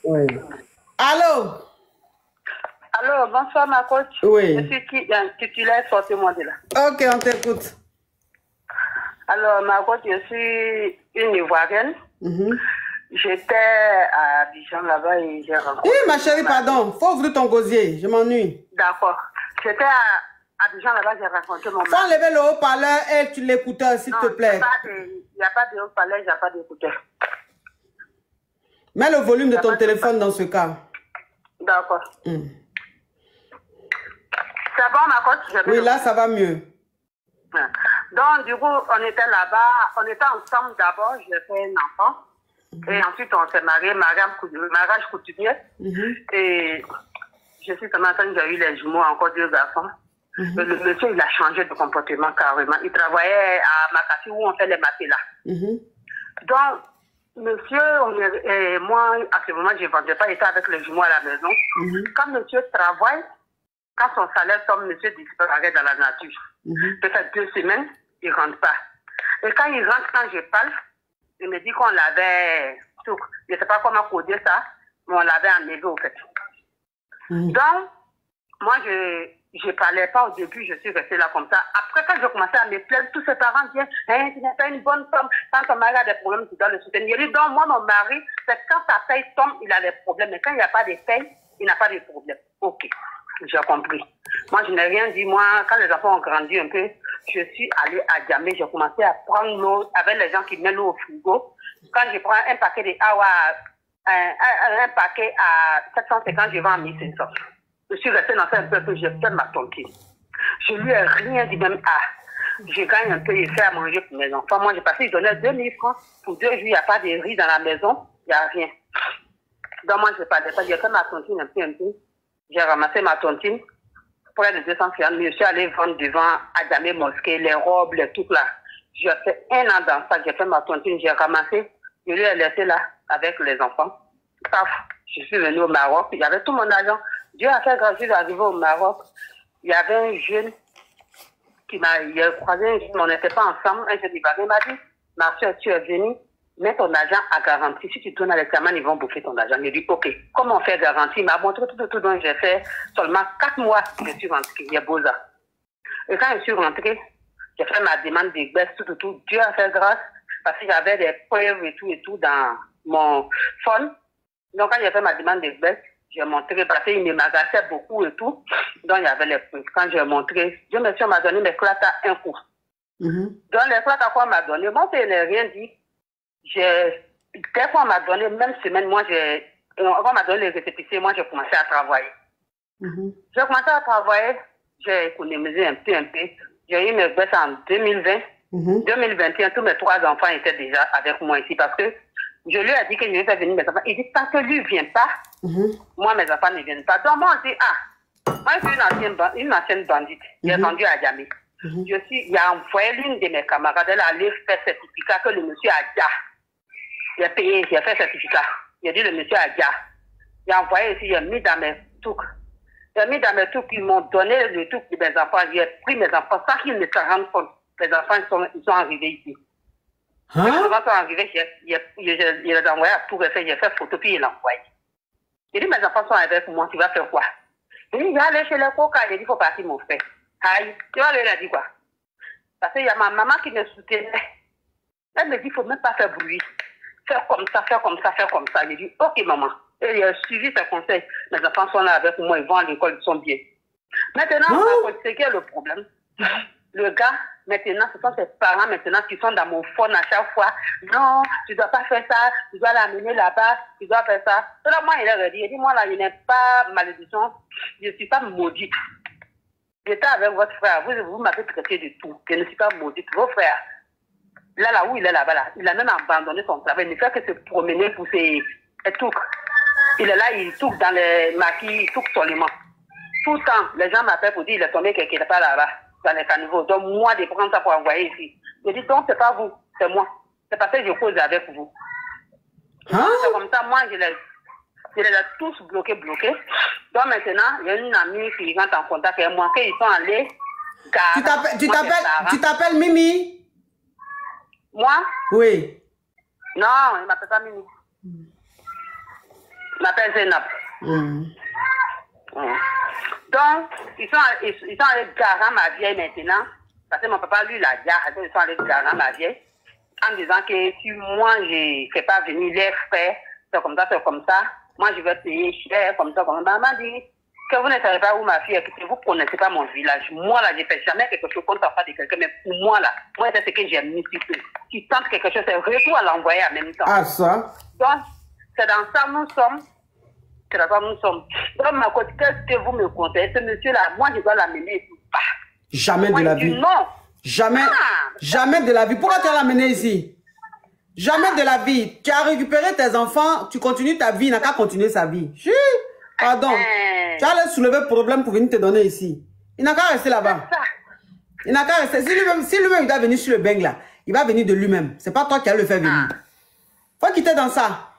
Oui. Allô? Allô, bonsoir ma coach. Oui. Je suis titulaire, sortez-moi de là. Ok, on t'écoute. Alors, ma coach, je suis une Ivoirienne. J'étais à Abidjan là-bas et j'ai rencontré... Eh, ma chérie, pardon. Faut ouvrir ton gosier, je m'ennuie. D'accord. J'étais à Abidjan là-bas, j'ai rencontré mon mari. Faut enlever le haut-parleur et tu l'écouteur, s'il te plaît. Il n'y a pas de haut-parleur, il n'y a pas d'écouteur. Mets le volume de ton téléphone dans ce cas. D'accord. C'est bon, ma coach? Oui, là, ça va mieux. Donc, du coup, on était là-bas, on était ensemble d'abord, j'ai fait un enfant. Et ensuite, on s'est mariés, mariage coutumier. Et je suis tombée enceinte, j'ai eu les jumeaux, encore 2 garçons. Et le monsieur, il a changé de comportement carrément. Il travaillait à Makati où on fait les matelas. Donc, monsieur, et moi, à ce moment, je ne vendais pas, j'étais avec les jumeaux à la maison. Quand monsieur travaille, quand son salaire tombe, monsieur disparaît dans la nature. Peut-être 2 semaines, il ne rentre pas. Et quand il rentre, quand je parle, il me dit qu'on l'avait, je ne sais pas comment coder ça, mais on l'avait enlevé au fait. Donc, moi, je ne parlais pas au début, je suis restée là comme ça. Après, quand je commençais à me plaindre, tous ses parents disaient, hein, tu n'es pas une bonne femme, quand ton mari a des problèmes, tu dois le soutenir. Il dit, donc, moi, mon mari, c'est quand sa paye tombe, il a des problèmes, mais quand il n'y a pas de paye, il n'a pas de problème. Ok, j'ai compris. Moi, je n'ai rien dit. Moi, quand les enfants ont grandi un peu, je suis allée à Djamé, j'ai commencé à prendre l'eau avec les gens qui mettent l'eau au frigo. Quand je prends un paquet de awa, un paquet à 750, je vends à 1500. Je suis restée dans ça un peu, j'ai fait ma tontine. Je lui ai rien dit, même je gagne un peu et fais à manger pour mes enfants. Moi, j'ai passé, ils donnaient 2000 francs. Pour 2 jours, il n'y a pas de riz dans la maison, il n'y a rien. Donc, moi, je ne parlais pas, j'ai fait ma tontine un peu. J'ai ramassé ma tontine. Près de 200 francs, je suis allée vendre devant Adamé Mosquée, les robes, les trucs là. J'ai fait 1 an dans ça, j'ai fait ma tontine, j'ai ramassé. Je lui ai laissé là, avec les enfants. Paf, je suis venue au Maroc, il y avait tout mon argent. Dieu a fait grâce, je suis arrivée au Maroc. Il y avait un jeune qui m'a croisé, un jeune, on n'était pas ensemble. Un jeune ivoirien m'a dit, ma soeur, tu es venue, mets ton argent à garantie. Si tu donnes à l'examen, ils vont bouffer ton argent. Il dit, ok, comment on fait garantie? Il m'a montré tout dont j'ai fait. Seulement 4 mois, je suis rentrée. Il y a beau ça. Et quand je suis rentrée, j'ai fait ma demande de baisse, tout. Dieu a fait grâce, parce que j'avais des preuves et tout dans mon phone. Donc, quand j'ai fait ma demande de baisse, j'ai montré, parce qu'il me m'agaçait beaucoup et tout. Donc, il y avait les preuves. Quand j'ai montré, Dieu monsieur m'a donné mes clats à un coup. Donc, les clats à quoi m'a donné? Moi, je n'ai rien dit. Dès qu'on m'a donné, même semaine, moi, on m'a donné les récépissés, moi, j'ai commencé à travailler. J'ai commencé à travailler, j'ai économisé un peu. J'ai eu mes baisses en 2020. 2021, tous mes 3 enfants étaient déjà avec moi ici parce que je lui ai dit que je vais faire venir mes enfants. Il dit, tant que lui ne vient pas, moi, mes enfants ne viennent pas. Donc, moi, on dit, moi, je suis une ancienne bandite. J'ai vendu à Djamé. Il a envoyé l'une de mes camarades, elle allait faire certificat que le monsieur a déjà. Il a payé, il a fait certificat. Il a dit, le monsieur a déjà. Il a envoyé ici, il a mis dans mes trucs. Il a mis dans mes trucs, ils m'ont donné le truc de mes enfants. J'ai pris mes enfants sans qu'ils ne se rendent compte. Les enfants, ils sont arrivés ici. Les enfants sont arrivés, il les a envoyés à tout refaire, j'ai fait photo, puis il l'a envoyé. J'ai dit, mes enfants sont avec moi, tu vas faire quoi? Il dit, il va aller chez les coca. J'ai dit, il faut partir, mon frère. Aïe, tu vois, il a dit quoi? Parce qu'il y a ma maman qui me soutenait. Elle me dit, il ne faut même pas faire bruit. Faire comme ça, faire comme ça, faire comme ça. J'ai dit, ok, maman. Et il a suivi ses conseils. Mes enfants sont là avec moi, ils vont à l'école, ils sont bien. Maintenant, c'est quel est le problème? Le gars, maintenant, ce sont ses parents maintenant qui sont dans mon phone à chaque fois. Non, tu ne dois pas faire ça, tu dois l'amener là-bas, tu dois faire ça. Alors moi, il a dit, moi là, je n'ai pas malédiction, je ne suis pas maudite. J'étais avec votre frère, vous m'avez traité de tout, je ne suis pas maudite. Vos frères, là où il est là-bas, là, il a même abandonné son travail, il ne fait que se promener pour ses touques. Il est là, il touque dans les maquis, il touque seulement. Tout le temps, les gens m'appellent pour dire qu'il est tombé quelque part là-bas, dans les caniveaux. Donc, moi, de prendre ça pour envoyer ici. Je dis, donc, c'est pas vous, c'est moi. C'est parce que je cause avec vous. C'est comme ça, moi, je les ai tous bloqués. Donc, maintenant, il y a une amie qui rentre en contact avec moi, qu'ils sont allés. Tu t'appelles Mimi? Moi? Oui. Non, il ne m'appelle pas Mimi. Je m'appelle Zénab. Donc, ils sont allés garer ma vieille maintenant. Parce que mon papa, lui, l'a gare. Ils sont allés garer ma vieille. En disant que si moi, je ne fais pas venir les frères, c'est comme ça, c'est comme ça. Moi, je vais payer cher, comme ça, comme ça. Maman dit que vous ne savez pas où ma fille est, que vous ne connaissez pas mon village. Moi, là, je ne fais jamais quelque chose contre l'enfant de quelqu'un, mais pour moi, là, moi, c'est ce que j'aime mis sur eux. Si tu tentes quelque chose, c'est retour à l'envoyer en même temps. Ah, ça? Donc, c'est dans ça nous sommes. C'est dans ça nous sommes. Donc, ma côté, qu'est-ce que vous me conseillez? Ce monsieur-là, moi, je dois l'amener ou pas? Jamais de la vie. Non. Jamais, jamais de la vie. Pourquoi tu as l'amené ici? Jamais de la vie. Tu as récupéré tes enfants, tu continues ta vie, il n'a qu'à continuer sa vie. Pardon. Tu allais soulever le problème pour venir te donner ici. Il n'a qu'à rester là-bas. Il n'a qu'à rester. Si lui-même il doit venir sur le beng là, il va venir de lui-même. C'est pas toi qui allais le faire venir. Faut quitter dans ça.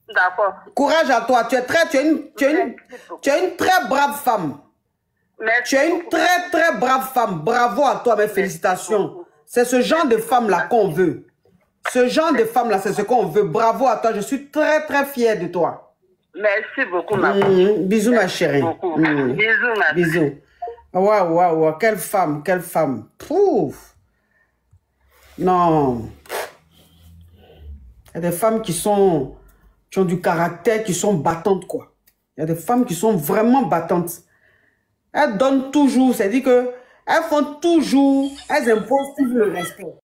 D'accord. Courage à toi. Tu es une très brave femme. Merci. Tu es une très très brave femme. Bravo à toi, mes félicitations. C'est ce genre de femme-là qu'on veut. Ce genre de femme-là, c'est ce qu'on veut. Bravo à toi. Je suis très très fière de toi. Merci beaucoup, ma bisous, ma chérie. Bisous, ma bisous. Waouh, waouh, waouh. Quelle femme, quelle femme. Pouf. Non. Il y a des femmes qui ont du caractère, qui sont battantes, quoi. Il y a des femmes qui sont vraiment battantes. Elles donnent toujours, c'est-à-dire que elles font toujours, elles imposent toujours le respect.